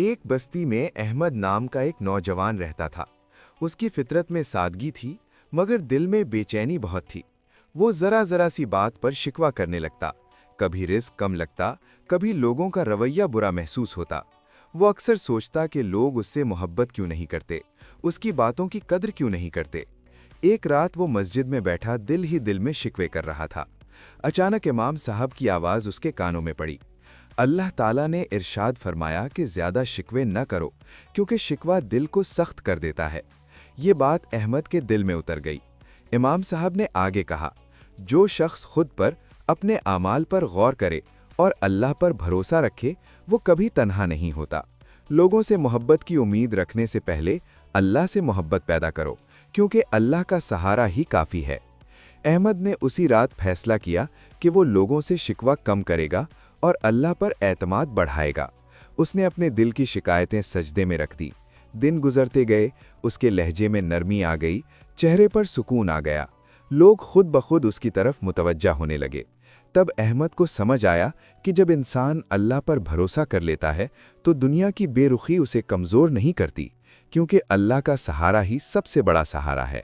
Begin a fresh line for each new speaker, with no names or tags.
एक बस्ती में अहमद नाम का एक नौजवान रहता था। उसकी फितरत में सादगी थी, मगर दिल में बेचैनी बहुत थी। वो जरा सी बात पर शिकवा करने लगता। कभी रिस्क कम लगता, कभी लोगों का रवैया बुरा महसूस होता। वो अक्सर सोचता कि लोग उससे मोहब्बत क्यों नहीं करते, उसकी बातों की कद्र क्यों नहीं करते। एक रात वो मस्जिद में बैठा दिल ही दिल में शिकवे कर रहा था। अचानक इमाम साहब की आवाज़ उसके कानों में पड़ी। अल्लाह ताला ने इरशाद फरमाया कि ज़्यादा शिकवे न करो, क्योंकि शिकवा दिल को सख्त कर देता है। ये बात अहमद के दिल में उतर गई। इमाम साहब ने आगे कहा, जो शख्स खुद पर, अपने आमाल पर गौर करे और अल्लाह पर भरोसा रखे, वो कभी तन्हा नहीं होता। लोगों से मोहब्बत की उम्मीद रखने से पहले अल्लाह से मोहब्बत पैदा करो, क्योंकि अल्लाह का सहारा ही काफ़ी है। अहमद ने उसी रात फैसला किया कि वो लोगों से शिकवा कम करेगा और अल्लाह पर एतमाद बढ़ाएगा। उसने अपने दिल की शिकायतें सजदे में रख दी। दिन गुजरते गए, उसके लहजे में नरमी आ गई, चेहरे पर सुकून आ गया। लोग खुद ब खुद उसकी तरफ मुतवज्जा होने लगे। तब अहमद को समझ आया कि जब इंसान अल्लाह पर भरोसा कर लेता है तो दुनिया की बेरुखी उसे कमज़ोर नहीं करती, क्योंकि अल्लाह का सहारा ही सबसे बड़ा सहारा है।